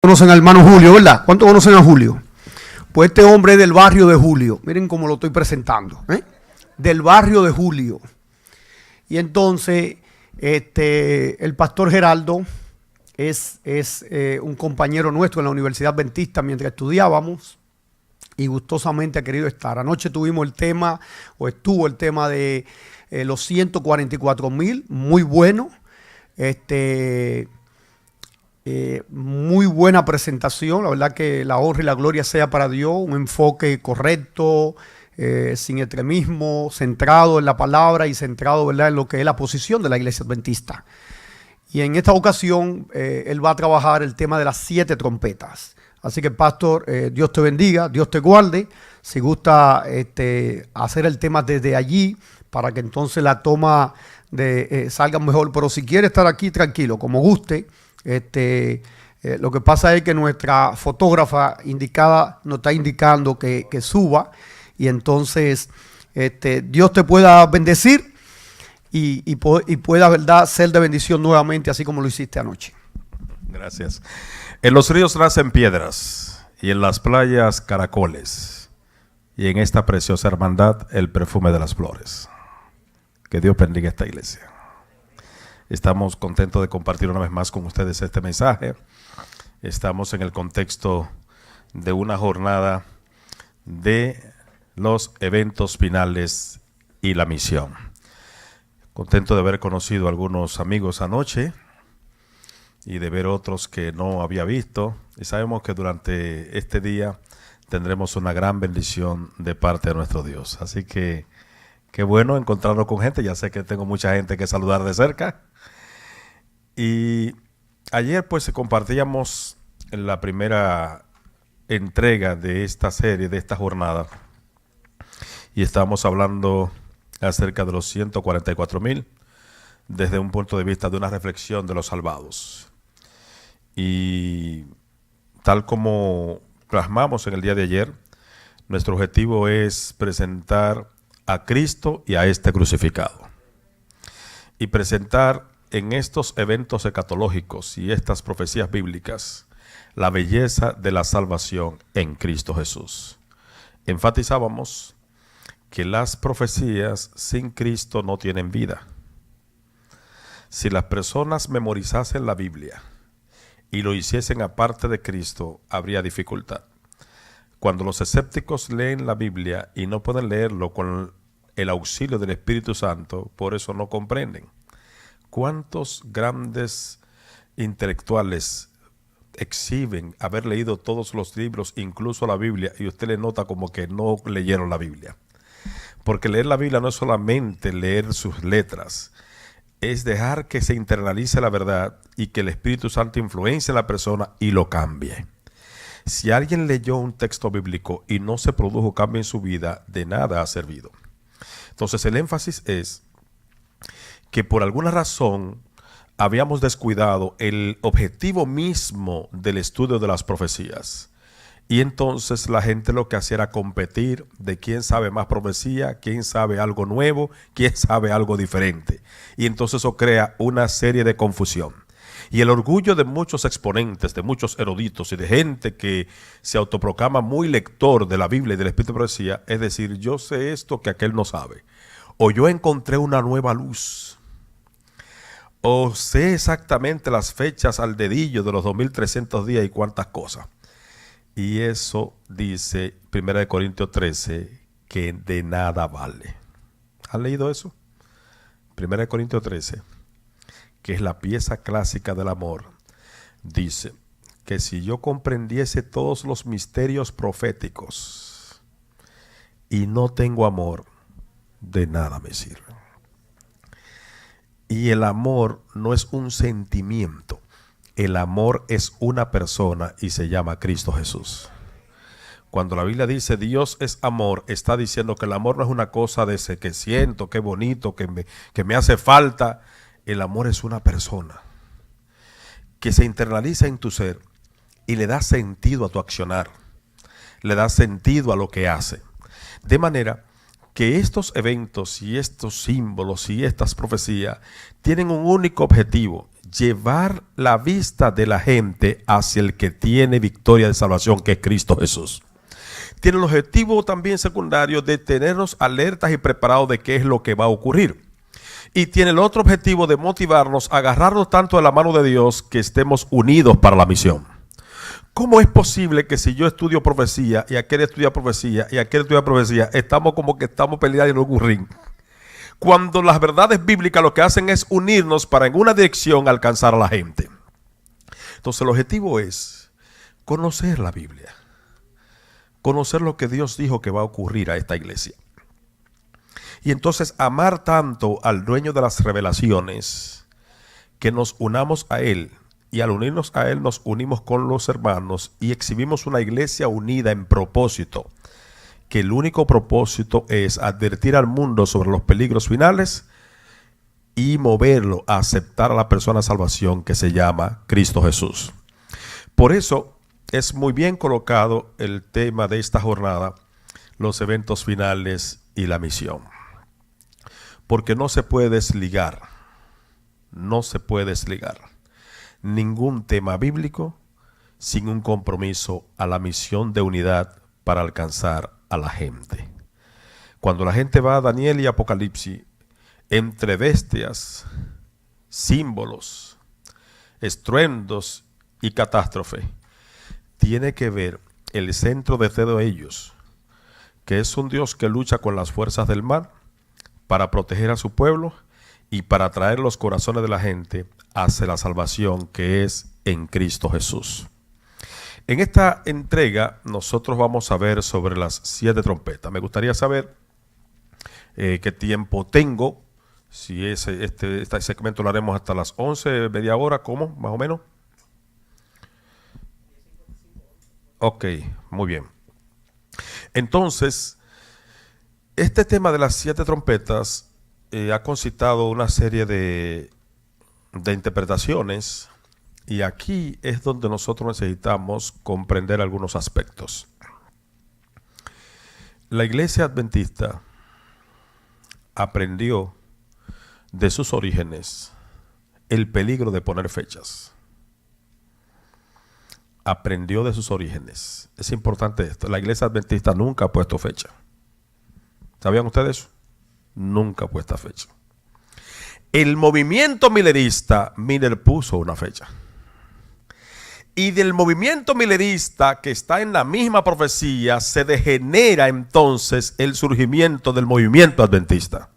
Conocen al hermano Julio, ¿verdad? ¿Cuántos conocen a Julio? Pues este hombre es del barrio de Julio. Miren cómo lo estoy presentando, ¿eh? Del barrio de Julio. Y entonces, el pastor Geraldo es un compañero nuestro en la Universidad Adventista mientras estudiábamos y gustosamente ha querido estar. Anoche tuvimos el tema, o estuvo el tema de los 144,000, muy bueno. Muy buena presentación, la verdad que la honra y la gloria sea para Dios, un enfoque correcto, sin extremismo, centrado en la palabra y centrado, ¿verdad?, en lo que es la posición de la iglesia adventista. Y en esta ocasión él va a trabajar el tema de las 7 trompetas. Así que, pastor, Dios te bendiga, Dios te guarde. Si gusta hacer el tema desde allí para que entonces la toma salga mejor, pero si quiere estar aquí, tranquilo, como guste. Lo que pasa es que nuestra fotógrafa indicada nos está indicando que suba, y entonces Dios te pueda bendecir y pueda, ¿verdad?, ser de bendición nuevamente, así como lo hiciste anoche. Gracias. En los ríos nacen piedras y en las playas caracoles, y en esta preciosa hermandad el perfume de las flores. Que Dios bendiga esta iglesia. Estamos contentos de compartir una vez más con ustedes este mensaje. Estamos en el contexto de una jornada de los eventos finales y la misión. Contento de haber conocido a algunos amigos anoche y de ver otros que no había visto. Y sabemos que durante este día tendremos una gran bendición de parte de nuestro Dios. Así que qué bueno encontrarnos con gente. Ya sé que tengo mucha gente que saludar de cerca. Y ayer pues compartíamos la primera entrega de esta serie, de esta jornada, y estábamos hablando acerca de los 144,000 desde un punto de vista de una reflexión de los salvados. Y tal como plasmamos en el día de ayer, nuestro objetivo es presentar a Cristo y a este crucificado, y presentar en estos eventos escatológicos y estas profecías bíblicas la belleza de la salvación en Cristo Jesús. Enfatizábamos que las profecías sin Cristo no tienen vida. Si las personas memorizasen la Biblia y lo hiciesen aparte de Cristo, habría dificultad. Cuando los escépticos leen la Biblia y no pueden leerlo con el auxilio del Espíritu Santo, por eso no comprenden. ¿Cuántos grandes intelectuales exhiben haber leído todos los libros, incluso la Biblia, y usted le nota como que no leyeron la Biblia? Porque leer la Biblia no es solamente leer sus letras, es dejar que se internalice la verdad y que el Espíritu Santo influencie a la persona y lo cambie. Si alguien leyó un texto bíblico y no se produjo cambio en su vida, de nada ha servido. Entonces el énfasis es que por alguna razón habíamos descuidado el objetivo mismo del estudio de las profecías. Y entonces la gente lo que hacía era competir de quién sabe más profecía, quién sabe algo nuevo, quién sabe algo diferente. Y entonces eso crea una serie de confusión. Y el orgullo de muchos exponentes, de muchos eruditos y de gente que se autoproclama muy lector de la Biblia y del Espíritu de Profecía, es decir, yo sé esto que aquel no sabe. O yo encontré una nueva luz. O sé exactamente las fechas al dedillo de los 2300 días y cuántas cosas. Y eso dice 1 Corintios 13, que de nada vale. ¿Han leído eso? 1 Corintios 13, que es la pieza clásica del amor, dice que si yo comprendiese todos los misterios proféticos y no tengo amor, de nada me sirve. Y el amor no es un sentimiento, el amor es una persona y se llama Cristo Jesús. Cuando la Biblia dice Dios es amor, está diciendo que el amor no es una cosa de ese que siento, que bonito, que me hace falta. El amor es una persona que se internaliza en tu ser y le da sentido a tu accionar, le da sentido a lo que hace. De manera que estos eventos y estos símbolos y estas profecías tienen un único objetivo: llevar la vista de la gente hacia el que tiene victoria de salvación, que es Cristo Jesús. Tiene el objetivo también secundario de tenernos alertas y preparados de qué es lo que va a ocurrir. Y tiene el otro objetivo de motivarnos a agarrarnos tanto de la mano de Dios que estemos unidos para la misión. ¿Cómo es posible que si yo estudio profecía y aquel estudia profecía y aquel estudia profecía, estamos como que estamos peleando en un ring? Cuando las verdades bíblicas lo que hacen es unirnos para en una dirección alcanzar a la gente. Entonces el objetivo es conocer la Biblia, conocer lo que Dios dijo que va a ocurrir a esta iglesia. Y entonces amar tanto al dueño de las revelaciones que nos unamos a Él. Y al unirnos a Él nos unimos con los hermanos y exhibimos una iglesia unida en propósito. Que el único propósito es advertir al mundo sobre los peligros finales y moverlo a aceptar a la persona de salvación que se llama Cristo Jesús. Por eso es muy bien colocado el tema de esta jornada, los eventos finales y la misión. Porque no se puede desligar ningún tema bíblico sin un compromiso a la misión de unidad para alcanzar a la gente. Cuando la gente va a Daniel y Apocalipsis, entre bestias, símbolos, estruendos y catástrofe, tiene que ver el centro de todo ellos, que es un Dios que lucha con las fuerzas del mal para proteger a su pueblo y para traer los corazones de la gente hacia la salvación que es en Cristo Jesús. En esta entrega nosotros vamos a ver sobre las 7 trompetas. Me gustaría saber qué tiempo tengo. Si este segmento lo haremos hasta las 11, media hora, ¿cómo? Más o menos. Ok, muy bien. Entonces, este tema de las 7 trompetas ha concitado una serie de interpretaciones, y aquí es donde nosotros necesitamos comprender algunos aspectos. La iglesia adventista aprendió de sus orígenes el peligro de poner fechas. Aprendió de sus orígenes. Es importante esto. La iglesia adventista nunca ha puesto fecha. ¿Sabían ustedes eso? Nunca ha puesto fecha. El movimiento milerista, Miller puso una fecha. Y del movimiento milerista, que está en la misma profecía, se degenera entonces el surgimiento del movimiento adventista.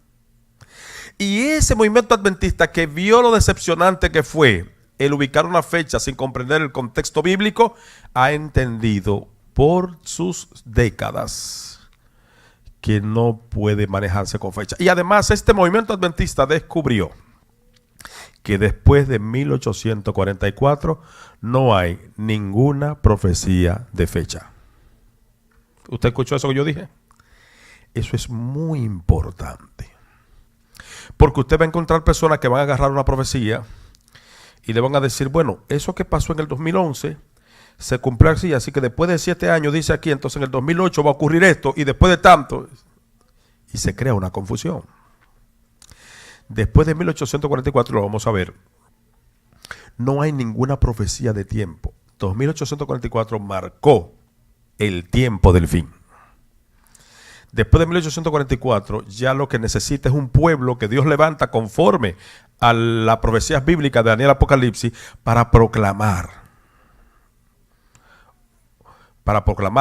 Y ese movimiento adventista, que vio lo decepcionante que fue el ubicar una fecha sin comprender el contexto bíblico, ha entendido por sus décadas que no puede manejarse con fecha. Y además este movimiento adventista descubrió que después de 1844 no hay ninguna profecía de fecha. ¿Usted escuchó eso que yo dije? Eso es muy importante. Porque usted va a encontrar personas que van a agarrar una profecía y le van a decir, bueno, eso que pasó en el 2011 se cumplió así, así que después de 7 años, dice aquí, entonces en el 2008 va a ocurrir esto, y después de tanto, y se crea una confusión. Después de 1844, lo vamos a ver, no hay ninguna profecía de tiempo. 1844 marcó el tiempo del fin. Después de 1844, ya lo que necesita es un pueblo que Dios levanta conforme a las profecías bíblicas de Daniel y Apocalipsis para proclamar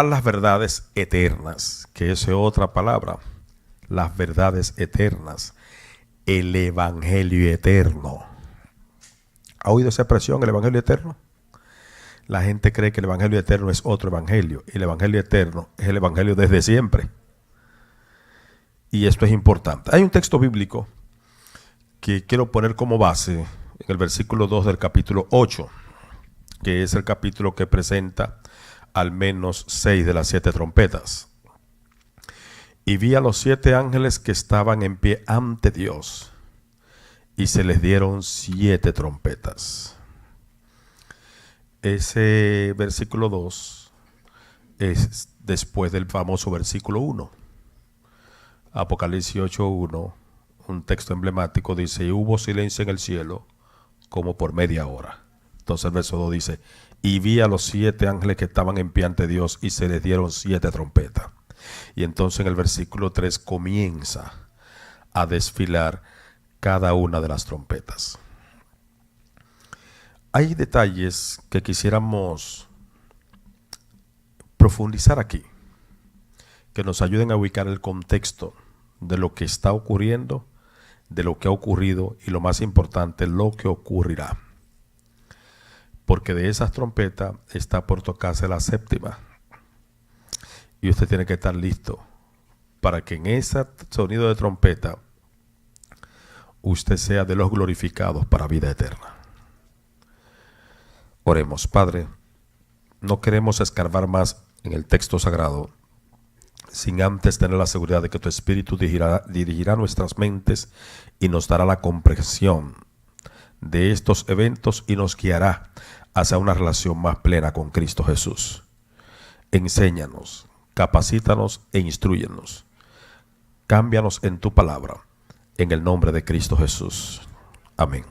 las verdades eternas, que esa es otra palabra, las verdades eternas, el evangelio eterno. ¿Ha oído esa expresión, el evangelio eterno? La gente cree que el evangelio eterno es otro evangelio, y el evangelio eterno es el evangelio desde siempre. Y esto es importante. Hay un texto bíblico que quiero poner como base en el versículo 2 del capítulo 8, que es el capítulo que presenta al menos 6 de las 7 trompetas. Y vi a los 7 ángeles que estaban en pie ante Dios, y se les dieron 7 trompetas. Ese versículo 2 es después del famoso versículo 1. Apocalipsis 8:1, un texto emblemático, dice: y hubo silencio en el cielo como por media hora. Entonces el verso 2 dice: y vi a los 7 ángeles que estaban en pie ante Dios, y se les dieron 7 trompetas. Y entonces en el versículo 3 comienza a desfilar cada una de las trompetas. Hay detalles que quisiéramos profundizar aquí, que nos ayuden a ubicar el contexto de lo que está ocurriendo, de lo que ha ocurrido y, lo más importante, lo que ocurrirá. Porque de esas trompetas está por tocarse la séptima. Y usted tiene que estar listo para que en ese sonido de trompeta usted sea de los glorificados para vida eterna. Oremos. Padre, no queremos escarbar más en el texto sagrado sin antes tener la seguridad de que tu Espíritu dirigirá nuestras mentes y nos dará la comprensión de estos eventos y nos guiará hacia una relación más plena con Cristo Jesús. Enséñanos, capacítanos e instrúyenos. Cámbianos en tu palabra, en el nombre de Cristo Jesús. Amén.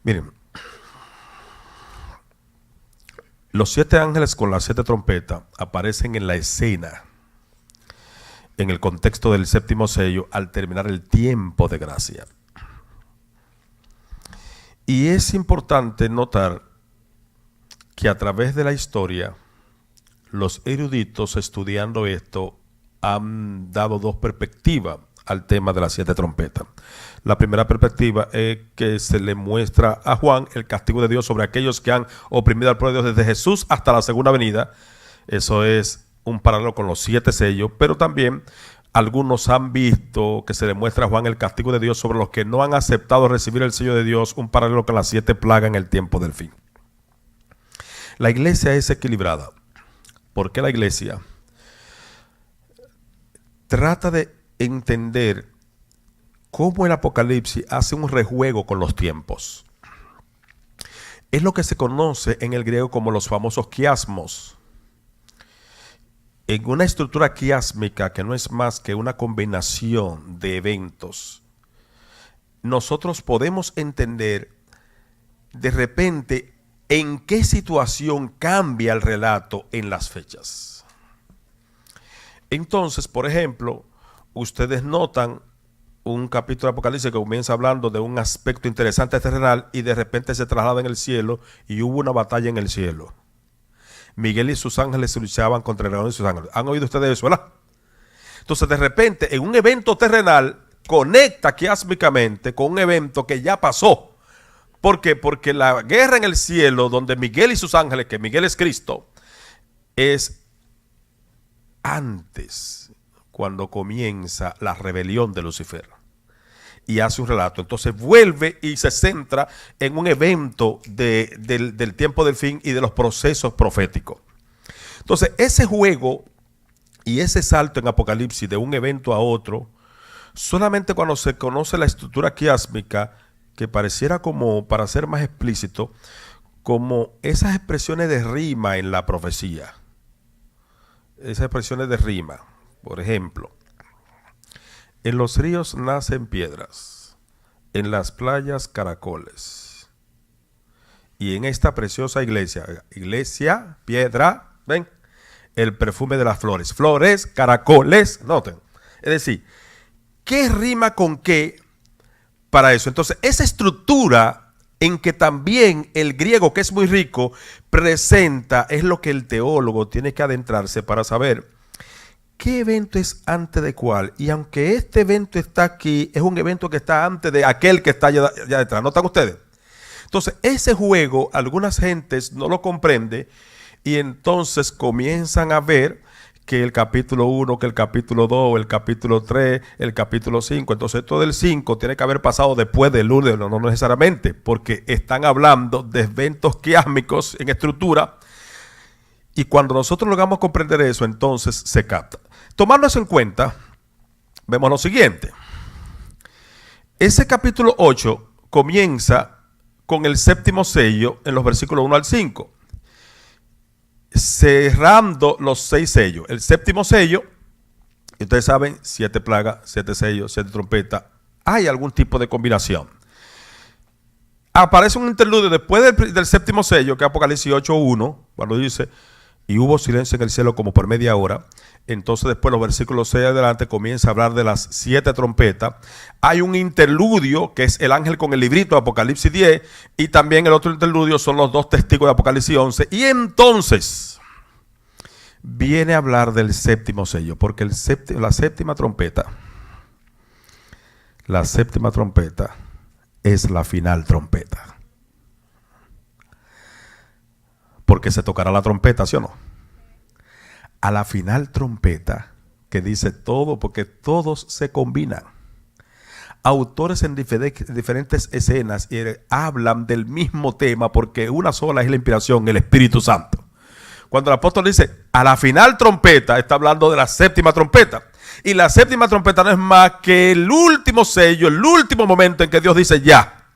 Miren, los 7 ángeles con las 7 trompetas aparecen en la escena, en el contexto del séptimo sello, al terminar el tiempo de gracia. Y es importante notar que a través de la historia, los eruditos estudiando esto han dado 2 perspectivas al tema de las 7 trompetas. La primera perspectiva es que se le muestra a Juan el castigo de Dios sobre aquellos que han oprimido al pueblo de Dios desde Jesús hasta la segunda venida. Eso es un paralelo con los 7 sellos, pero también algunos han visto que se le muestra a Juan el castigo de Dios sobre los que no han aceptado recibir el sello de Dios, un paralelo con las 7 plagas en el tiempo del fin. La iglesia es equilibrada. ¿Por qué la iglesia trata de entender cómo el Apocalipsis hace un rejuego con los tiempos? Es lo que se conoce en el griego como los famosos quiasmos. En una estructura quiásmica, que no es más que una combinación de eventos, nosotros podemos entender de repente en qué situación cambia el relato en las fechas. Entonces, por ejemplo, ustedes notan un capítulo de Apocalipsis que comienza hablando de un aspecto interesante terrenal y de repente se traslada en el cielo y hubo una batalla en el cielo. Miguel y sus ángeles se luchaban contra el dragón y sus ángeles. ¿Han oído ustedes eso, verdad? Entonces, de repente, en un evento terrenal, conecta quiásmicamente con un evento que ya pasó. ¿Por qué? Porque la guerra en el cielo, donde Miguel y sus ángeles, que Miguel es Cristo, es antes, cuando comienza la rebelión de Lucifer. Y hace un relato. Entonces vuelve y se centra en un evento del tiempo del fin y de los procesos proféticos. Entonces ese juego y ese salto en Apocalipsis de un evento a otro, solamente cuando se conoce la estructura quiásmica, que pareciera, como para ser más explícito, como esas expresiones de rima en la profecía. Esas expresiones de rima. Por ejemplo, en los ríos nacen piedras, en las playas caracoles. Y en esta preciosa iglesia, piedra, ven, el perfume de las flores. Flores, caracoles, noten. Es decir, ¿qué rima con qué para eso? Entonces, esa estructura en que también el griego, que es muy rico, presenta, es lo que el teólogo tiene que adentrarse para saber ¿qué evento es antes de cuál? Y aunque este evento está aquí, es un evento que está antes de aquel que está allá detrás. ¿Notan ustedes? Entonces, ese juego, algunas gentes no lo comprenden y entonces comienzan a ver que el capítulo 1, que el capítulo 2, el capítulo 3, el capítulo 5. Entonces, todo el 5 tiene que haber pasado después del 1, no necesariamente, porque están hablando de eventos quiásmicos en estructura. Y cuando nosotros logramos comprender eso, entonces se capta. Tomando eso en cuenta, vemos lo siguiente. Ese capítulo 8 comienza con el séptimo sello en los versículos 1 al 5. Cerrando los 6 sellos. El séptimo sello Y ustedes saben, 7 plagas, 7 sellos, 7 trompetas. Hay algún tipo de combinación. Aparece un interludio después del séptimo sello, que es Apocalipsis 8:1, cuando dice, y hubo silencio en el cielo como por media hora. Entonces después los versículos 6 adelante comienza a hablar de las 7 trompetas. Hay un interludio que es el ángel con el librito de Apocalipsis 10, y también el otro interludio son los 2 testigos de Apocalipsis 11. Y entonces viene a hablar del séptimo sello, porque la séptima trompeta es la final trompeta. Porque se tocará la trompeta, ¿sí o no? A la final trompeta, que dice todo, porque todos se combinan. Autores en diferentes escenas hablan del mismo tema, porque una sola es la inspiración, el Espíritu Santo. Cuando el apóstol dice, a la final trompeta, está hablando de la séptima trompeta. Y la séptima trompeta no es más que el último sello, el último momento en que Dios dice ya.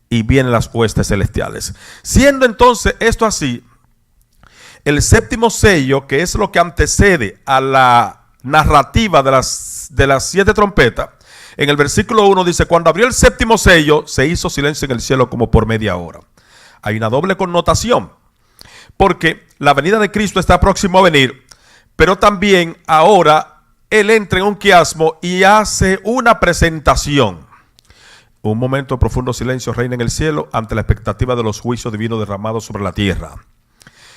Y vienen las huestes celestiales. Siendo entonces esto así, el séptimo sello, que es lo que antecede a la narrativa de las 7 trompetas, en el versículo 1 dice, cuando abrió el séptimo sello, se hizo silencio en el cielo como por media hora. Hay una doble connotación, porque la venida de Cristo está próximo a venir, pero también ahora Él entra en un quiasmo y hace una presentación. Un momento de profundo silencio reina en el cielo ante la expectativa de los juicios divinos derramados sobre la tierra.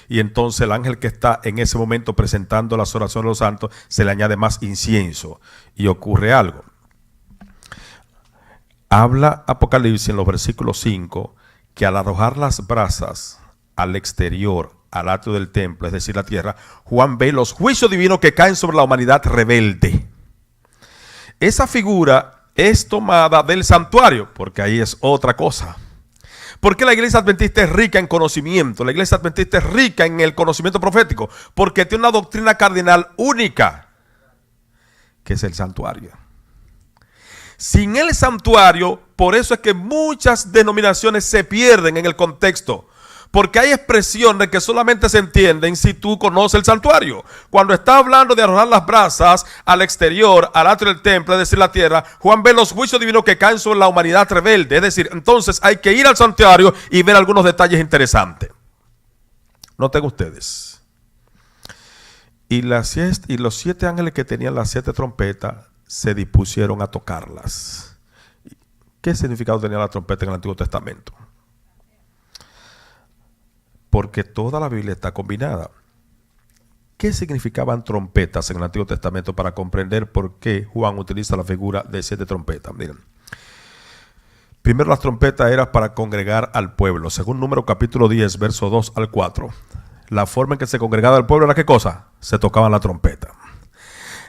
Y entonces el ángel que está en ese momento presentando las oraciones de los santos, se le añade más incienso y ocurre algo. Habla Apocalipsis en los versículos 5 que al arrojar las brasas al exterior, al atrio del templo, es decir, la tierra, Juan ve los juicios divinos que caen sobre la humanidad rebelde. Esa figura es tomada del santuario, porque ahí es otra cosa. ¿Por qué la iglesia adventista es rica en conocimiento? La iglesia adventista es rica en el conocimiento profético, porque tiene una doctrina cardinal única, que es el santuario. Sin el santuario, por eso es que muchas denominaciones se pierden en el contexto, porque hay expresiones que solamente se entienden si tú conoces el santuario. Cuando está hablando de arrojar las brasas al exterior, al atrio del templo, es decir, la tierra, Juan ve los juicios divinos que caen sobre la humanidad rebelde. Es decir, entonces hay que ir al santuario y ver algunos detalles interesantes. Noten ustedes. Y los 7 ángeles que tenían las 7 trompetas se dispusieron a tocarlas. ¿Qué significado tenía la trompeta en el Antiguo Testamento? Porque toda la Biblia está combinada. ¿Qué significaban trompetas en el Antiguo Testamento para comprender por qué Juan utiliza la figura de 7 trompetas? Miren. Primero, las trompetas eran para congregar al pueblo. Según Números capítulo 10, verso 2 al 4. La forma en que se congregaba el pueblo era ¿qué cosa? Se tocaban la trompeta.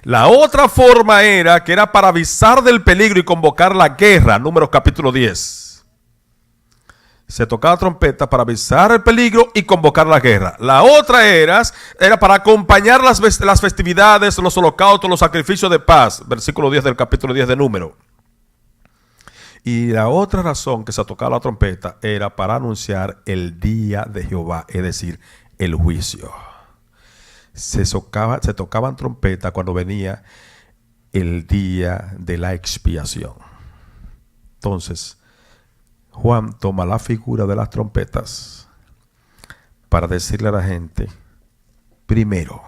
La otra forma era que era para avisar del peligro y convocar la guerra. Números capítulo 10. Se tocaba trompeta para avisar el peligro y convocar la guerra. La otra era para acompañar las festividades, los holocaustos, los sacrificios de paz. Versículo 10 del capítulo 10 de Número. Y la otra razón que se tocaba la trompeta era para anunciar el día de Jehová, es decir, el juicio. Se tocaban trompetas cuando venía el día de la expiación. Entonces, Juan toma la figura de las trompetas para decirle a la gente, primero,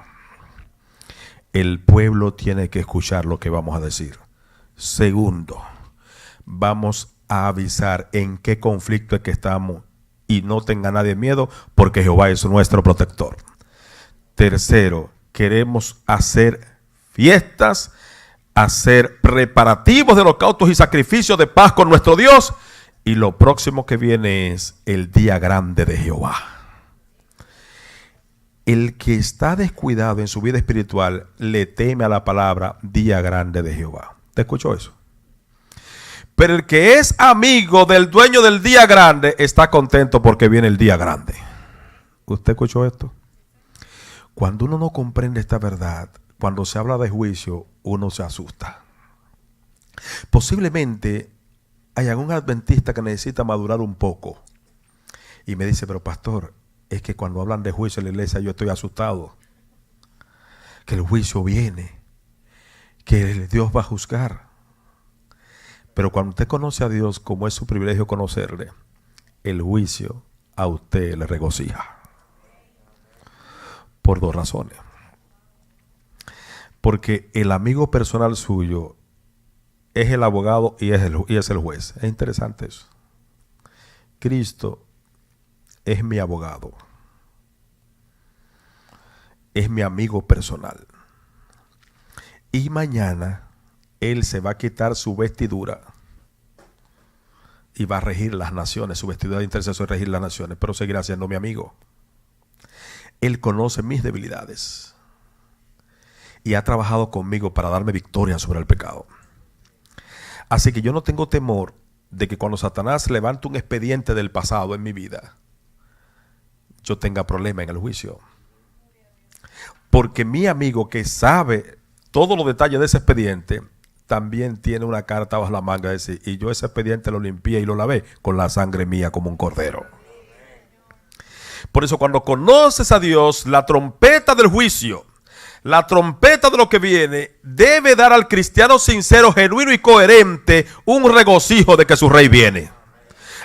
el pueblo tiene que escuchar lo que vamos a decir. Segundo, vamos a avisar en qué conflicto es que estamos y no tenga nadie miedo porque Jehová es nuestro protector. Tercero, queremos hacer fiestas, hacer preparativos de holocaustos y sacrificios de paz con nuestro Dios. Y lo próximo que viene es el día grande de Jehová. El que está descuidado en su vida espiritual le teme a la palabra día grande de Jehová. ¿Te escuchó eso? Pero el que es amigo del dueño del día grande está contento porque viene el día grande. ¿Usted escuchó esto? Cuando uno no comprende esta verdad, cuando se habla de juicio, uno se asusta. Posiblemente hay algún adventista que necesita madurar un poco y me dice, pero pastor, es que cuando hablan de juicio en la iglesia yo estoy asustado, que el juicio viene. que Dios va a juzgar. Pero cuando usted conoce a Dios, como es su privilegio conocerle, el juicio a usted le regocija. Por dos razones. Porque el amigo personal suyo es el abogado y es el juez. Es interesante eso. Cristo es mi abogado. Es mi amigo personal. Y mañana Él se va a quitar su vestidura y va a regir las naciones. Su vestidura de intercesor es regir las naciones, pero seguirá siendo mi amigo. Él conoce mis debilidades y ha trabajado conmigo para darme victoria sobre el pecado. Así que yo no tengo temor de que cuando Satanás levante un expediente del pasado en mi vida, yo tenga problema en el juicio. Porque mi amigo, que sabe todos los detalles de ese expediente, también tiene una carta bajo la manga de decir, y yo ese expediente lo limpié y lo lavé con la sangre mía como un cordero. Por eso cuando conoces a Dios, la trompeta del juicio, la trompeta de lo que viene, debe dar al cristiano sincero, genuino y coherente un regocijo de que su rey viene.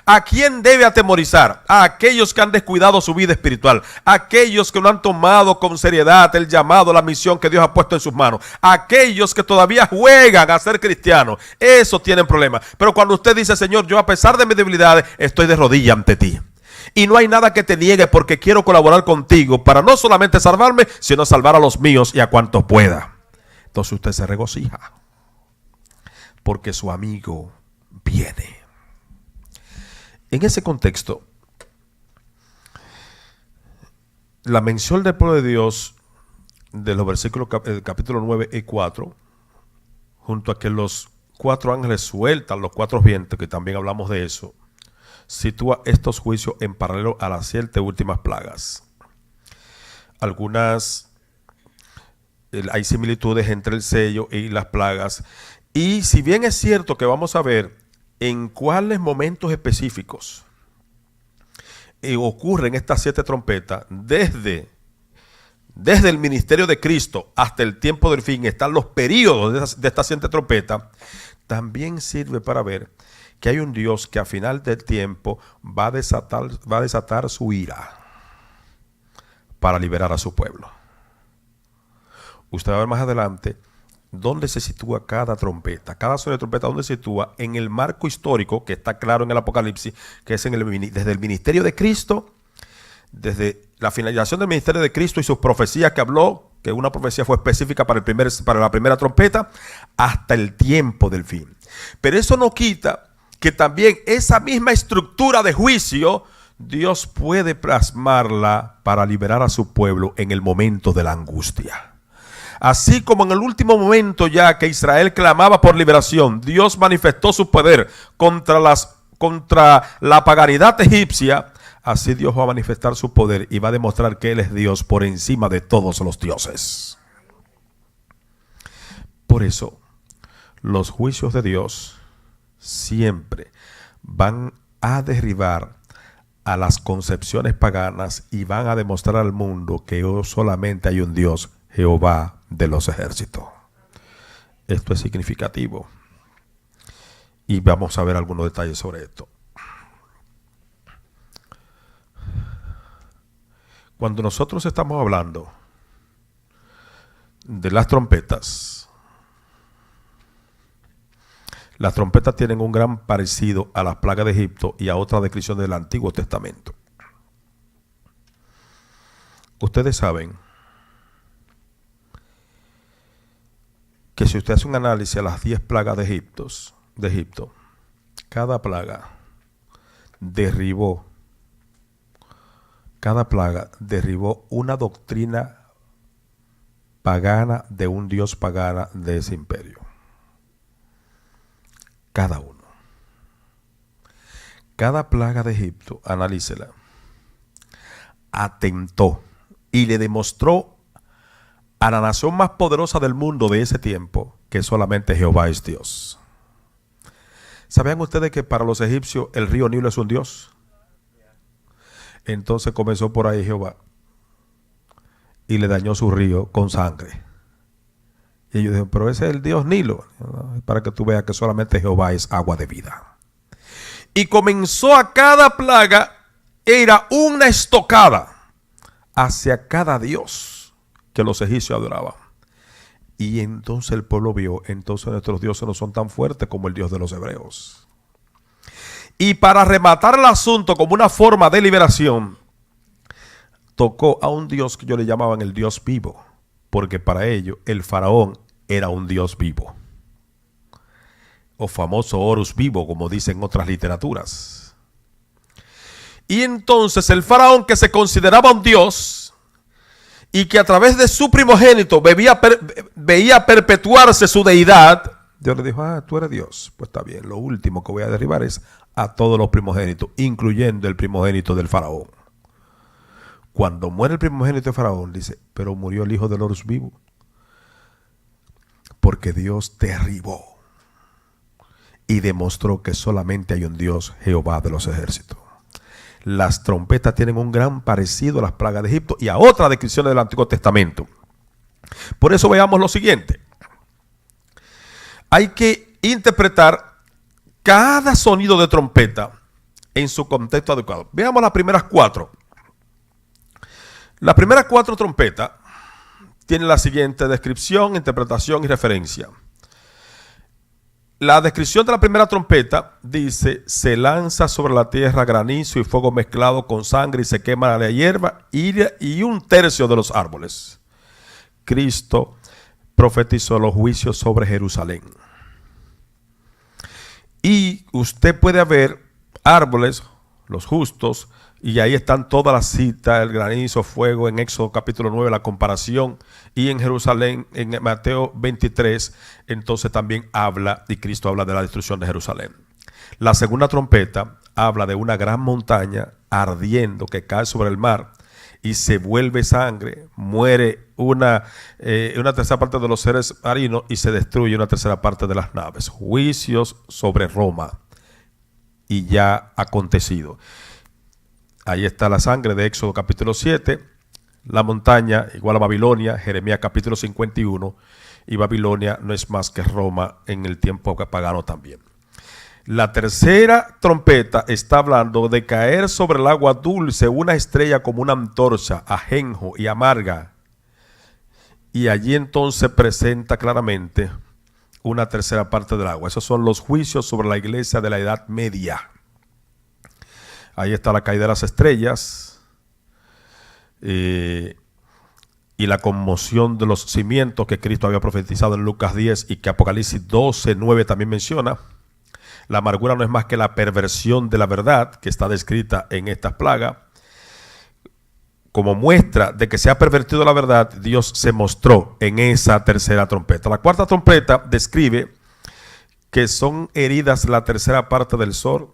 ¿A quién debe atemorizar? A aquellos que han descuidado su vida espiritual, a aquellos que no han tomado con seriedad el llamado, la misión que Dios ha puesto en sus manos, a aquellos que todavía juegan a ser cristianos. Esos tienen problemas. Pero cuando usted dice, Señor, yo a pesar de mis debilidades, estoy de rodillas ante ti. Y no hay nada que te niegue porque quiero colaborar contigo para no solamente salvarme, sino salvar a los míos y a cuantos pueda. Entonces usted se regocija porque su amigo viene. En ese contexto, la mención del pueblo de Dios de los versículos capítulo 9 y 4, junto a que los 4 ángeles sueltan los 4 vientos, que también hablamos de eso, sitúa estos juicios en paralelo a las 7 últimas plagas. Hay similitudes entre el sello y las plagas. Y si bien es cierto que vamos a ver en cuáles momentos específicos ocurren estas 7 trompetas, desde el ministerio de Cristo hasta el tiempo del fin, están los periodos de estas 7 trompetas, también sirve para ver que hay un Dios que a final del tiempo va a desatar su ira para liberar a su pueblo. Usted va a ver más adelante dónde se sitúa cada trompeta. Cada sonido de trompeta, dónde se sitúa en el marco histórico que está claro en el Apocalipsis, que es desde el ministerio de Cristo, desde la finalización del ministerio de Cristo y sus profecías que habló, que una profecía fue específica para la primera trompeta, hasta el tiempo del fin. Pero eso no quita que también esa misma estructura de juicio Dios puede plasmarla para liberar a su pueblo en el momento de la angustia. Así como en el último momento ya que Israel clamaba por liberación, Dios manifestó su poder contra la paganidad egipcia. Así Dios va a manifestar su poder y va a demostrar que Él es Dios por encima de todos los dioses. Por eso, los juicios de Dios siempre van a derribar a las concepciones paganas y van a demostrar al mundo que solamente hay un Dios, Jehová de los ejércitos. Esto es significativo y vamos a ver algunos detalles sobre esto. Cuando nosotros estamos hablando de las trompetas tienen un gran parecido a las plagas de Egipto y a otras descripciones del Antiguo Testamento. Ustedes saben que si usted hace un análisis a las 10 plagas de Egipto, cada plaga derribó una doctrina pagana de un dios pagana de ese imperio. Cada uno. Cada plaga de Egipto, analícela, atentó y le demostró a la nación más poderosa del mundo de ese tiempo que solamente Jehová es Dios. ¿Sabían ustedes que para los egipcios el río Nilo es un dios? Entonces comenzó por ahí Jehová y le dañó su río con sangre Y ellos dijeron, pero ese es el Dios Nilo. Para que tú veas que solamente Jehová es agua de vida. Y comenzó a cada plaga, era una estocada hacia cada dios que los egipcios adoraban. Y entonces el pueblo vio, entonces nuestros dioses no son tan fuertes como el Dios de los hebreos. Y para rematar el asunto como una forma de liberación, tocó a un dios que ellos le llamaban el Dios vivo, porque para ellos el faraón era un Dios vivo, o famoso Horus vivo, como dicen otras literaturas. Y entonces el faraón, que se consideraba un dios y que a través de su primogénito veía perpetuarse su deidad, Dios le dijo, tú eres Dios, pues está bien, lo último que voy a derribar es a todos los primogénitos, incluyendo el primogénito del faraón. Cuando muere el primogénito del faraón, dice, pero murió el hijo del Horus vivo, porque Dios derribó y demostró que solamente hay un Dios, Jehová de los ejércitos. Las trompetas tienen un gran parecido a las plagas de Egipto y a otras descripciones del Antiguo Testamento. Por eso veamos lo siguiente. Hay que interpretar cada sonido de trompeta en su contexto adecuado. Veamos las primeras 4. Las primeras 4 trompetas tienen la siguiente descripción, interpretación y referencia. La descripción de la primera trompeta dice, se lanza sobre la tierra granizo y fuego mezclado con sangre y se quema la hierba y 1/3 de los árboles. Cristo profetizó los juicios sobre Jerusalén. Y usted puede ver árboles, los justos, y ahí están todas las citas, el granizo, fuego, en Éxodo capítulo 9, la comparación, y en Jerusalén, en Mateo 23, entonces también habla, y Cristo habla de la destrucción de Jerusalén. La segunda trompeta habla de una gran montaña ardiendo que cae sobre el mar y se vuelve sangre, muere una tercera parte de los seres marinos y se destruye una tercera parte de las naves. Juicios sobre Roma, y ya acontecido. Ahí está la sangre de Éxodo capítulo 7, la montaña igual a Babilonia, Jeremías capítulo 51, y Babilonia no es más que Roma en el tiempo pagano también. La tercera trompeta está hablando de caer sobre el agua dulce una estrella como una antorcha, ajenjo y amarga. Y allí entonces presenta claramente una tercera parte del agua. Esos son los juicios sobre la iglesia de la Edad Media. Ahí está la caída de las estrellas y la conmoción de los cimientos que Cristo había profetizado en Lucas 10 y que Apocalipsis 12:9 también menciona. La amargura no es más que la perversión de la verdad que está descrita en estas plagas. Como muestra de que se ha pervertido la verdad, Dios se mostró en esa tercera trompeta. La cuarta trompeta describe que son heridas la tercera parte del sol,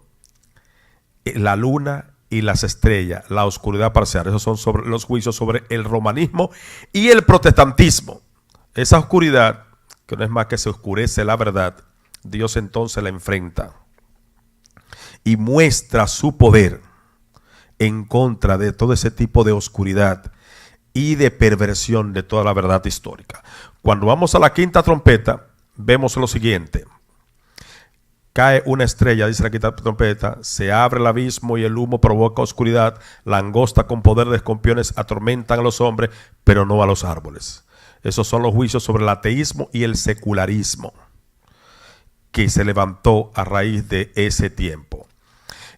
la luna y las estrellas, la oscuridad parcial. Esos son sobre los juicios sobre el romanismo y el protestantismo. Esa oscuridad, que no es más que se oscurece la verdad, Dios entonces la enfrenta y muestra su poder en contra de todo ese tipo de oscuridad y de perversión de toda la verdad histórica. Cuando vamos a la quinta trompeta, vemos lo siguiente. Cae una estrella, dice la quinta trompeta, se abre el abismo y el humo provoca oscuridad, la langosta con poder de escorpiones atormentan a los hombres, pero no a los árboles. Esos son los juicios sobre el ateísmo y el secularismo que se levantó a raíz de ese tiempo.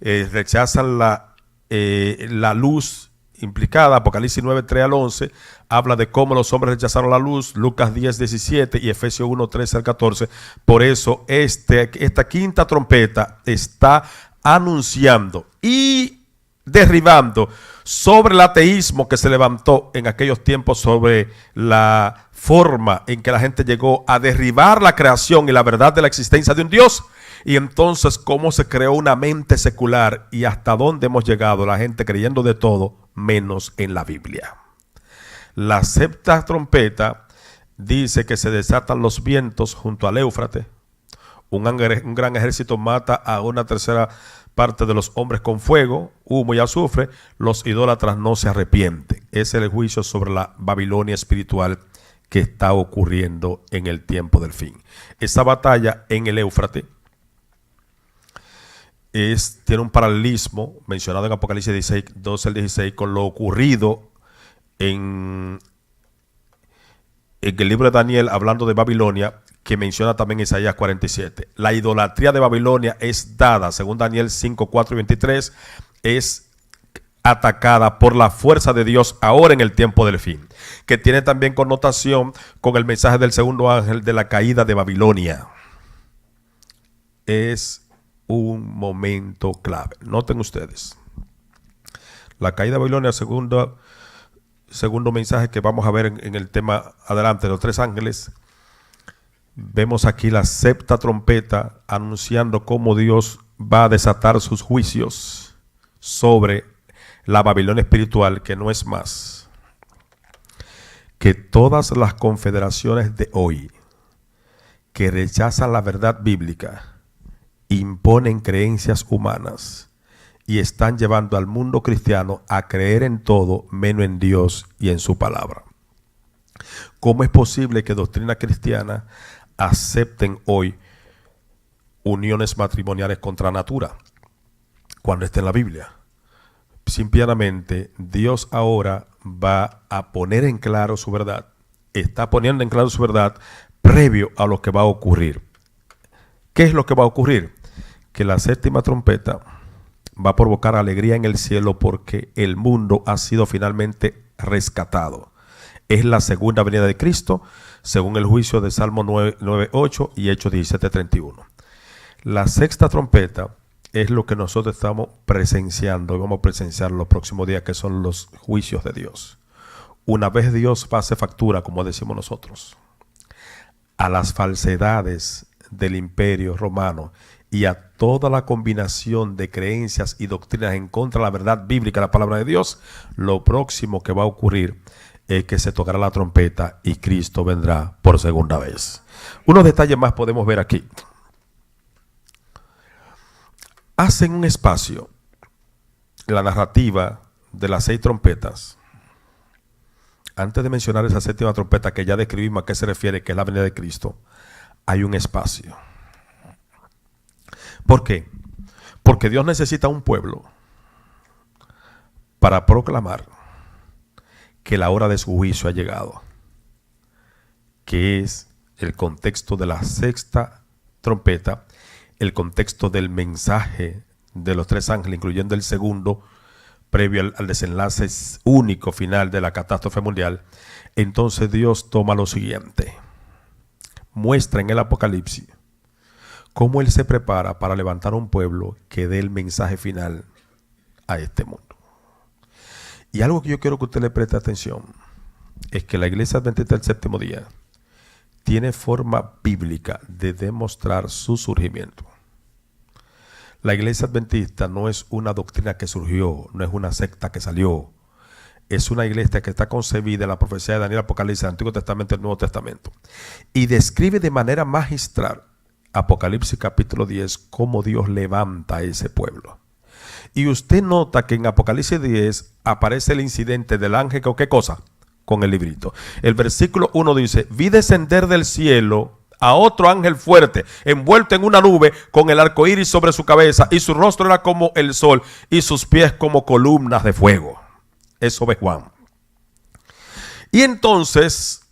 Rechazan la luz implicada. Apocalipsis 9, 3 al 11 habla de cómo los hombres rechazaron la luz. Lucas 10, 17 y Efesios 1, 13 al 14. Por eso esta quinta trompeta está anunciando y derribando sobre el ateísmo que se levantó en aquellos tiempos, sobre la forma en que la gente llegó a derribar la creación y la verdad de la existencia de un Dios. Y entonces cómo se creó una mente secular y hasta dónde hemos llegado, la gente creyendo de todo menos en la Biblia. La sexta trompeta dice que se desatan los vientos junto al Éufrates. Un gran ejército mata a una tercera parte de los hombres con fuego, humo y azufre. Los idólatras no se arrepienten. Ese es el juicio sobre la Babilonia espiritual que está ocurriendo en el tiempo del fin. Esa batalla en el Éufrates tiene un paralelismo mencionado en Apocalipsis 16, 12 al 16 con lo ocurrido en el libro de Daniel, hablando de Babilonia, que menciona también Isaías 47. La idolatría de Babilonia es dada, según Daniel 5, 4 y 23, es atacada por la fuerza de Dios ahora en el tiempo del fin, que tiene también connotación con el mensaje del segundo ángel de la caída de Babilonia. Es un momento clave. Noten ustedes, la caída de Babilonia, segundo mensaje que vamos a ver en el tema adelante de los tres ángeles. Vemos aquí la séptima trompeta anunciando cómo Dios va a desatar sus juicios sobre la Babilonia espiritual, que no es más que todas las confederaciones de hoy que rechazan la verdad bíblica, imponen creencias humanas y están llevando al mundo cristiano a creer en todo menos en Dios y en su palabra. ¿Cómo es posible que doctrina cristiana acepten hoy uniones matrimoniales contra natura cuando está en la Biblia? Simplemente Dios ahora va a poner en claro su verdad, está poniendo en claro su verdad previo a lo que va a ocurrir. ¿Qué es lo que va a ocurrir? Que la séptima trompeta va a provocar alegría en el cielo porque el mundo ha sido finalmente rescatado. Es la segunda venida de Cristo, según el juicio de Salmo 9:8 y Hechos 17:31. La sexta trompeta es lo que nosotros estamos presenciando y vamos a presenciar los próximos días, que son los juicios de Dios. Una vez Dios pase factura, como decimos nosotros, a las falsedades del imperio romano y a toda la combinación de creencias y doctrinas en contra de la verdad bíblica, la palabra de Dios, lo próximo que va a ocurrir es que se tocará la trompeta y Cristo vendrá por segunda vez. Unos detalles más podemos ver aquí. Hacen un espacio la narrativa de las 6 trompetas. Antes de mencionar esa séptima trompeta que ya describimos a qué se refiere, que es la venida de Cristo, hay un espacio. ¿Por qué? Porque Dios necesita un pueblo para proclamar que la hora de su juicio ha llegado, que es el contexto de la sexta trompeta, el contexto del mensaje de los tres ángeles, incluyendo el segundo, previo al desenlace único final de la catástrofe mundial. Entonces Dios toma lo siguiente, muestra en el Apocalipsis cómo Él se prepara para levantar un pueblo que dé el mensaje final a este mundo. Y algo que yo quiero que usted le preste atención es que la Iglesia Adventista del Séptimo Día tiene forma bíblica de demostrar su surgimiento. La Iglesia Adventista no es una doctrina que surgió, no es una secta que salió. Es una iglesia que está concebida en la profecía de Daniel, Apocalipsis, el Antiguo Testamento y el Nuevo Testamento. Y describe de manera magistral, Apocalipsis capítulo 10, cómo Dios levanta a ese pueblo. Y usted nota que en Apocalipsis 10 aparece el incidente del ángel, ¿qué cosa? Con el librito. El versículo 1 dice: vi descender del cielo a otro ángel fuerte, envuelto en una nube, con el arco iris sobre su cabeza, y su rostro era como el sol, y sus pies como columnas de fuego. Eso ve Juan. Y entonces,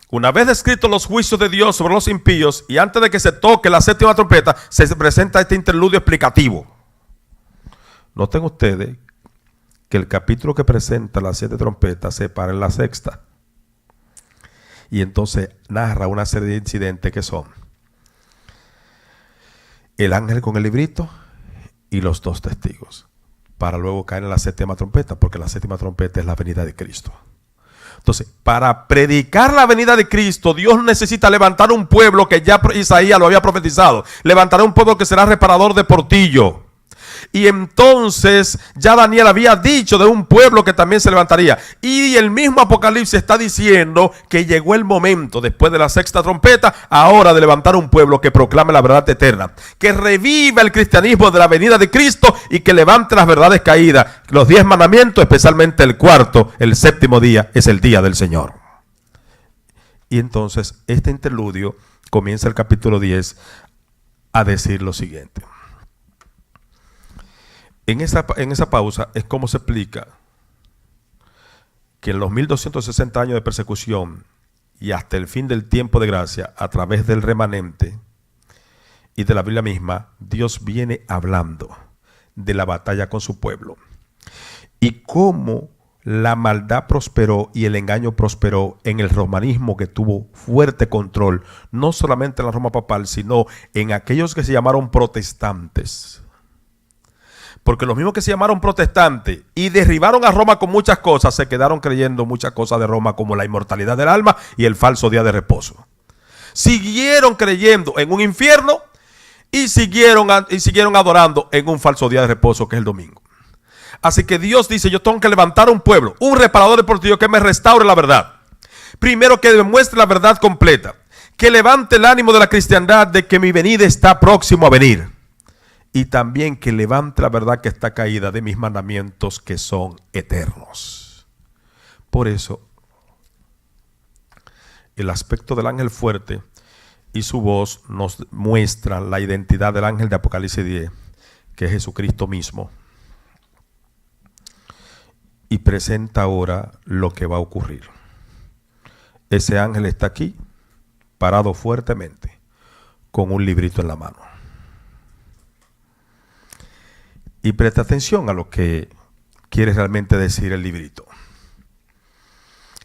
una vez descritos los juicios de Dios sobre los impíos, y antes de que se toque la séptima trompeta, se presenta este interludio explicativo. Noten ustedes que el capítulo que presenta las 7 trompetas se para en la sexta. Y entonces narra una serie de incidentes que son el ángel con el librito y los 2 testigos, para luego caer en la séptima trompeta, porque la séptima trompeta es la venida de Cristo. Entonces, para predicar la venida de Cristo, Dios necesita levantar un pueblo que ya Isaías lo había profetizado. Levantará un pueblo que será reparador de portillo. Y entonces ya Daniel había dicho de un pueblo que también se levantaría. Y el mismo Apocalipsis está diciendo que llegó el momento, después de la sexta trompeta, ahora de levantar un pueblo que proclame la verdad eterna, que reviva el cristianismo de la venida de Cristo y que levante las verdades caídas. Los 10 mandamientos, especialmente el cuarto, el séptimo día, es el día del Señor. Y entonces este interludio comienza el capítulo 10 a decir lo siguiente. En esa pausa es como se explica que en los 1260 años de persecución y hasta el fin del tiempo de gracia, a través del remanente y de la Biblia misma, Dios viene hablando de la batalla con su pueblo y cómo la maldad prosperó y el engaño prosperó en el romanismo, que tuvo fuerte control, no solamente en la Roma papal, sino en aquellos que se llamaron protestantes. Porque los mismos que se llamaron protestantes y derribaron a Roma con muchas cosas, se quedaron creyendo muchas cosas de Roma, como la inmortalidad del alma y el falso día de reposo. Siguieron creyendo en un infierno y siguieron adorando en un falso día de reposo, que es el domingo. Así que Dios dice: yo tengo que levantar un pueblo, un reparador deportivo que me restaure la verdad. Primero, que demuestre la verdad completa, que levante el ánimo de la cristiandad de que mi venida está próximo a venir. Y también que levante la verdad que está caída de mis mandamientos, que son eternos. Por eso, el aspecto del ángel fuerte y su voz nos muestra la identidad del ángel de Apocalipsis 10, que es Jesucristo mismo. Y presenta ahora lo que va a ocurrir. Ese ángel está aquí, parado fuertemente, con un librito en la mano. Y presta atención a lo que quiere realmente decir el librito.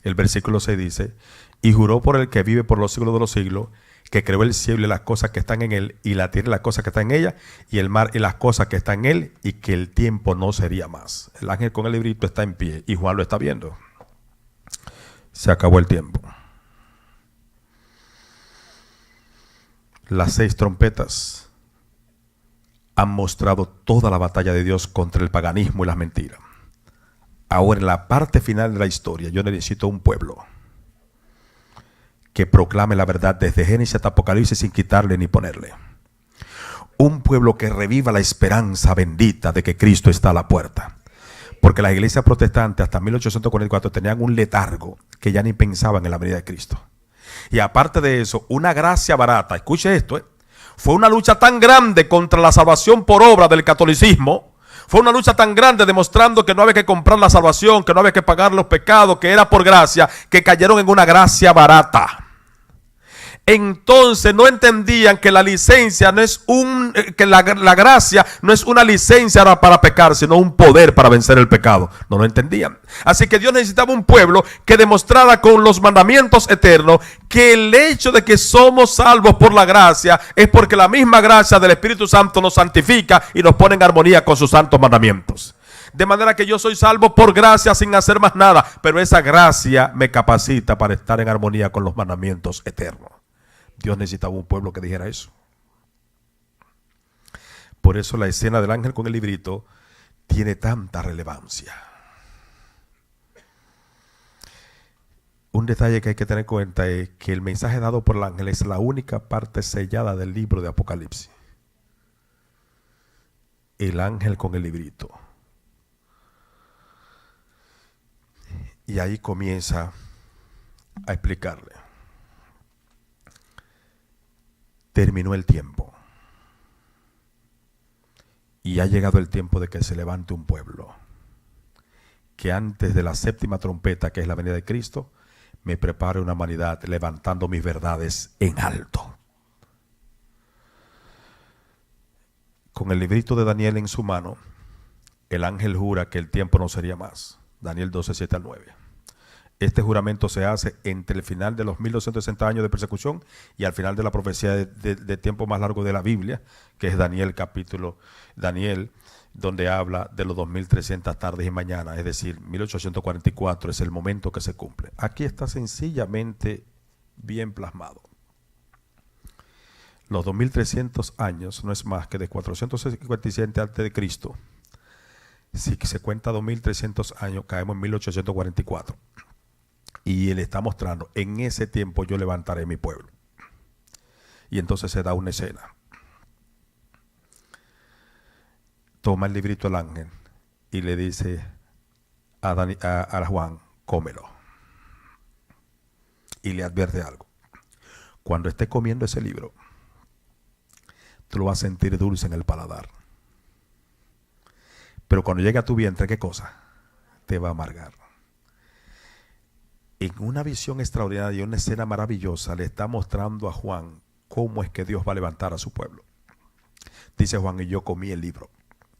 El versículo 6 dice: y juró por el que vive por los siglos de los siglos, que creó el cielo y las cosas que están en él, y la tierra y las cosas que están en ella, y el mar y las cosas que están en él, y que el tiempo no sería más. El ángel con el librito está en pie y Juan lo está viendo. Se acabó el tiempo. Las 6 trompetas han mostrado toda la batalla de Dios contra el paganismo y las mentiras. Ahora, en la parte final de la historia, yo necesito un pueblo que proclame la verdad desde Génesis hasta Apocalipsis, sin quitarle ni ponerle. Un pueblo que reviva la esperanza bendita de que Cristo está a la puerta. Porque las iglesias protestantes hasta 1844 tenían un letargo que ya ni pensaban en la venida de Cristo. Y aparte de eso, una gracia barata. Escuche esto, fue una lucha tan grande contra la salvación por obra del catolicismo. Fue una lucha tan grande demostrando que no había que comprar la salvación, que no había que pagar los pecados, que era por gracia, que cayeron en una gracia barata. Entonces no entendían que la licencia no es que la gracia no es una licencia para pecar, sino un poder para vencer el pecado. No lo entendían. Así que Dios necesitaba un pueblo que demostrara con los mandamientos eternos que el hecho de que somos salvos por la gracia es porque la misma gracia del Espíritu Santo nos santifica y nos pone en armonía con sus santos mandamientos. De manera que yo soy salvo por gracia sin hacer más nada, pero esa gracia me capacita para estar en armonía con los mandamientos eternos. Dios necesitaba un pueblo que dijera eso. Por eso la escena del ángel con el librito tiene tanta relevancia. Un detalle que hay que tener en cuenta es que el mensaje dado por el ángel es la única parte sellada del libro de Apocalipsis. El ángel con el librito. Y ahí comienza a explicarle. Terminó el tiempo. Y ha llegado el tiempo de que se levante un pueblo. Que antes de la 7ª trompeta, que es la venida de Cristo, me prepare una humanidad levantando mis verdades en alto. Con el librito de Daniel en su mano, el ángel jura que el tiempo no sería más. Daniel 12, 7 al 9. Este juramento se hace entre el final de los 1260 años de persecución y al final de la profecía de tiempo más largo de la Biblia, que es Daniel, donde habla de los 2300 tardes y mañanas, es decir, 1844 es el momento que se cumple. Aquí está sencillamente bien plasmado. Los 2300 años no es más que de 457 antes de Cristo. Si se cuenta 2300 años, caemos en 1844. Y él está mostrando, en ese tiempo yo levantaré mi pueblo. Y entonces se da una escena. Toma el librito el ángel y le dice a Juan, cómelo. y le advierte algo. Cuando esté comiendo ese libro, tú lo vas a sentir dulce en el paladar. Pero cuando llegue a tu vientre, ¿qué cosa? Te va a amargar. En una visión extraordinaria, una escena maravillosa, le está mostrando a Juan cómo es que Dios va a levantar a su pueblo. Dice Juan, y yo comí el libro,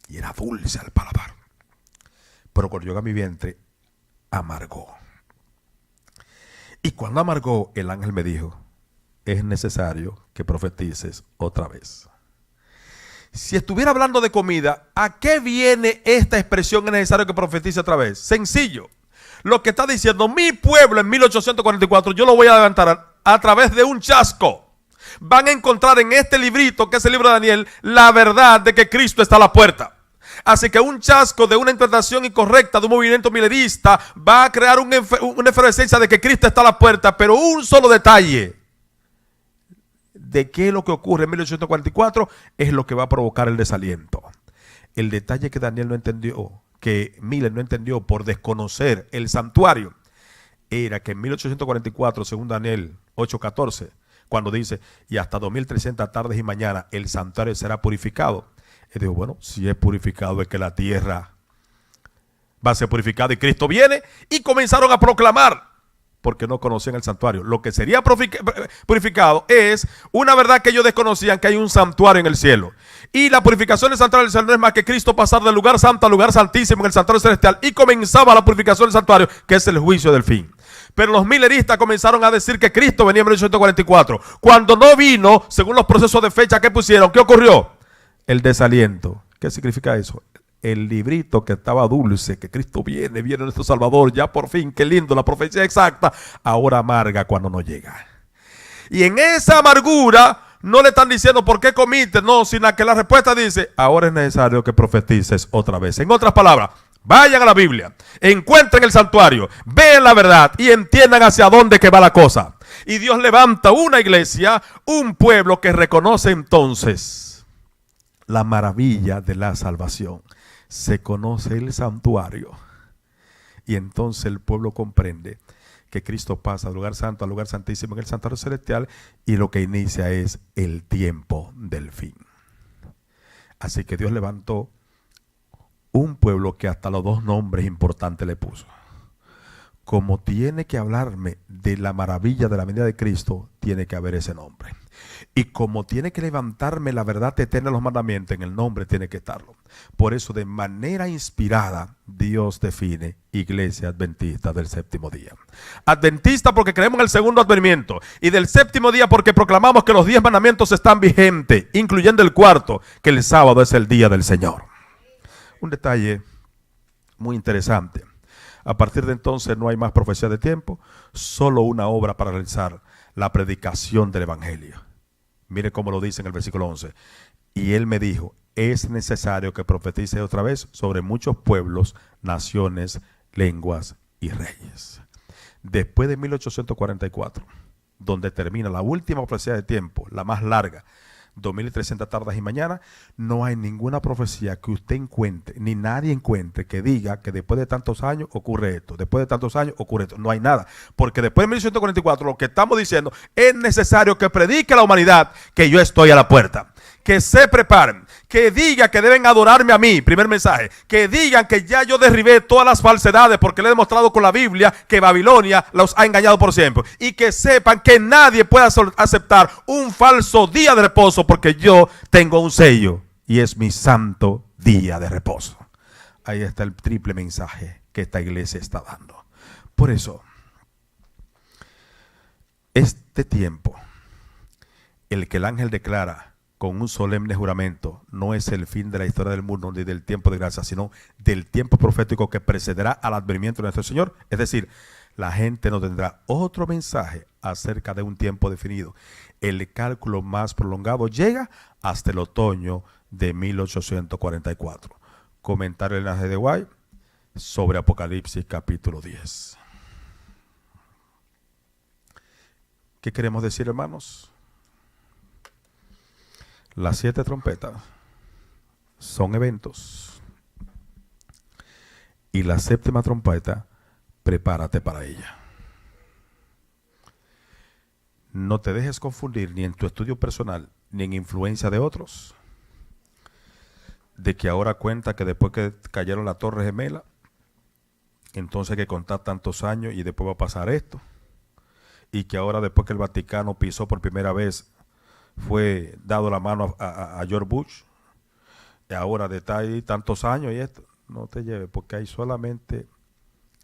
y era dulce al paladar. Pero cuando llegó a mi vientre, amargó. Y cuando amargó, el ángel me dijo, es necesario que profetices otra vez. Si estuviera hablando de comida, ¿a qué viene esta expresión es necesario que profetice otra vez? Sencillo. Lo que está diciendo mi pueblo en 1844, yo lo voy a levantar a través de un chasco. Van a encontrar en este librito, que es el libro de Daniel, la verdad de que Cristo está a la puerta. Así que un chasco de una interpretación incorrecta de un movimiento milerista va a crear una efervescencia de que Cristo está a la puerta, pero un solo detalle de qué es lo que ocurre en 1844 es lo que va a provocar el desaliento. El detalle que Daniel no entendió, que Miller no entendió por desconocer el santuario, era que en 1844, según Daniel 8:14, cuando dice, y hasta 2300 tardes y mañana el santuario será purificado. Él dijo, bueno, si es purificado es que la tierra va a ser purificada y Cristo viene. Y comenzaron a proclamar, porque no conocían el santuario. Lo que sería purificado es una verdad que ellos desconocían, que hay un santuario en el cielo. Y la purificación del santuario del cielo no es más que Cristo pasar del lugar santo al lugar santísimo en el santuario celestial. Y comenzaba la purificación del santuario, que es el juicio del fin. Pero los mileristas comenzaron a decir que Cristo venía en 1844. Cuando no vino, según los procesos de fecha que pusieron, ¿qué ocurrió? El desaliento. ¿Qué significa eso? El librito que estaba dulce, que Cristo viene nuestro Salvador, ya por fin, qué lindo, la profecía exacta, ahora amarga cuando no llega. Y en esa amargura no le están diciendo por qué comiste, no, sino que la respuesta dice, ahora es necesario que profetices otra vez. En otras palabras, vayan a la Biblia, encuentren el santuario, vean la verdad y entiendan hacia dónde que va la cosa. Y Dios levanta una iglesia, un pueblo que reconoce entonces la maravilla de la salvación. Se conoce el santuario y entonces el pueblo comprende que Cristo pasa del lugar santo al lugar santísimo en el santuario celestial y lo que inicia es el tiempo del fin. Así que Dios levantó un pueblo que hasta los dos nombres importantes le puso. Como tiene que hablarme de la maravilla de la venida de Cristo, tiene que haber ese nombre. Y como tiene que levantarme la verdad eterna de los mandamientos, en el nombre tiene que estarlo. Por eso, de manera inspirada, Dios define Iglesia Adventista del Séptimo Día. Adventista porque creemos en el segundo advenimiento. Y del séptimo día porque proclamamos que los 10 mandamientos están vigentes, incluyendo el cuarto, que el sábado es el día del Señor. Un detalle muy interesante. A partir de entonces no hay más profecía de tiempo, solo una obra para realizar la predicación del Evangelio. Mire cómo lo dice en el versículo 11. Y él me dijo, es necesario que profetice otra vez sobre muchos pueblos, naciones, lenguas y reyes. Después de 1844, donde termina la última profecía de tiempo, la más larga, 2300 tardes y mañana, no hay ninguna profecía que usted encuentre, ni nadie encuentre, que diga que después de tantos años ocurre esto, después de tantos años ocurre esto. No hay nada, porque después de 1844 lo que estamos diciendo es necesario que predique a la humanidad que yo estoy a la puerta. Que se preparen, que digan que deben adorarme a mí, primer mensaje, que digan que ya yo derribé todas las falsedades porque le he demostrado con la Biblia que Babilonia los ha engañado por siempre, y que sepan que nadie puede aceptar un falso día de reposo porque yo tengo un sello y es mi santo día de reposo. Ahí está el triple mensaje que esta iglesia está dando. Por eso, este tiempo, el que el ángel declara con un solemne juramento, no es el fin de la historia del mundo ni del tiempo de gracia, sino del tiempo profético que precederá al advenimiento de nuestro Señor. Es decir, la gente no tendrá otro mensaje acerca de un tiempo definido. El cálculo más prolongado llega hasta el otoño de 1844. Comentario del Linaje de White sobre Apocalipsis capítulo 10. ¿Qué queremos decir, hermanos? Las 7 trompetas son eventos. Y la séptima trompeta, prepárate para ella. No te dejes confundir ni en tu estudio personal, ni en influencia de otros, de que ahora cuenta que después que cayeron la Torre Gemela, entonces hay que contar tantos años y después va a pasar esto. Y que ahora después que el Vaticano pisó por primera vez, fue dado la mano a George Bush, y ahora de ahí tantos años y esto, no te lleves, porque hay solamente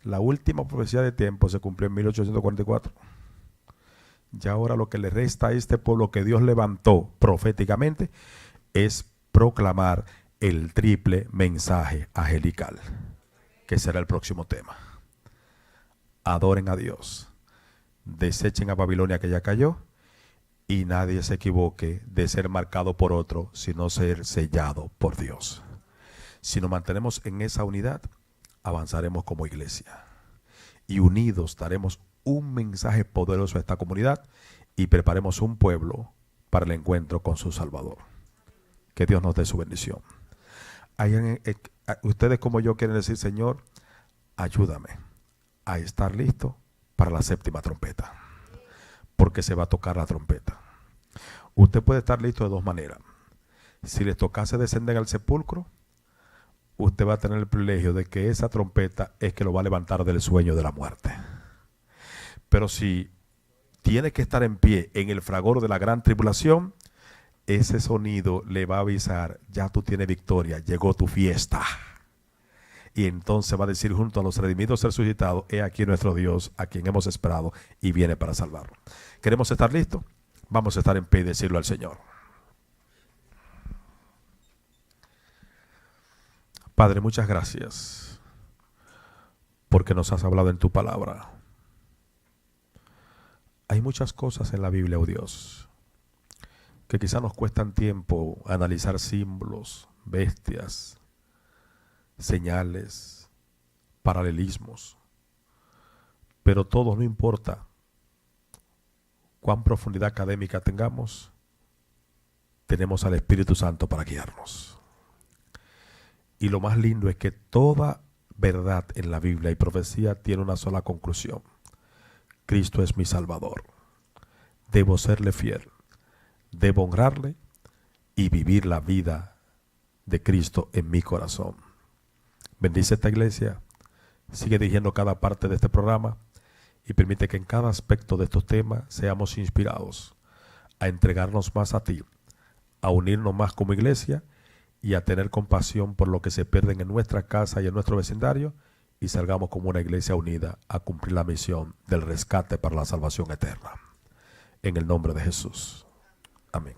la última profecía de tiempo se cumplió en 1844. Ya ahora lo que le resta a este pueblo que Dios levantó proféticamente es proclamar el triple mensaje angelical, que será el próximo tema. Adoren a Dios, desechen a Babilonia que ya cayó, y nadie se equivoque de ser marcado por otro, sino ser sellado por Dios. Si nos mantenemos en esa unidad, avanzaremos como iglesia. Y unidos daremos un mensaje poderoso a esta comunidad y preparemos un pueblo para el encuentro con su Salvador. Que Dios nos dé su bendición. Ustedes como yo quieren decir, Señor, ayúdame a estar listo para la séptima trompeta, porque se va a tocar la trompeta. Usted puede estar listo de dos maneras. Si les tocase descender al sepulcro, usted va a tener el privilegio de que esa trompeta es que lo va a levantar del sueño de la muerte. Pero si tiene que estar en pie en el fragor de la gran tribulación, ese sonido le va a avisar, ya tú tienes victoria, llegó tu fiesta. Y entonces va a decir junto a los redimidos resucitados, he aquí nuestro Dios, a quien hemos esperado y viene para salvarlo. ¿Queremos estar listos? Vamos a estar en pie y decirlo al Señor. Padre, muchas gracias porque nos has hablado en tu palabra. Hay muchas cosas en la Biblia, oh Dios, que quizá nos cuestan tiempo analizar, símbolos, bestias, señales, paralelismos, pero todo, no importa cuán profundidad académica tengamos, tenemos al Espíritu Santo para guiarnos. Y lo más lindo es que toda verdad en la Biblia y profecía tiene una sola conclusión: Cristo es mi Salvador. Debo serle fiel, debo honrarle y vivir la vida de Cristo en mi corazón. Bendice esta iglesia, sigue dirigiendo cada parte de este programa y permite que en cada aspecto de estos temas seamos inspirados a entregarnos más a ti, a unirnos más como iglesia y a tener compasión por lo que se pierden en nuestra casa y en nuestro vecindario, y salgamos como una iglesia unida a cumplir la misión del rescate para la salvación eterna. En el nombre de Jesús. Amén.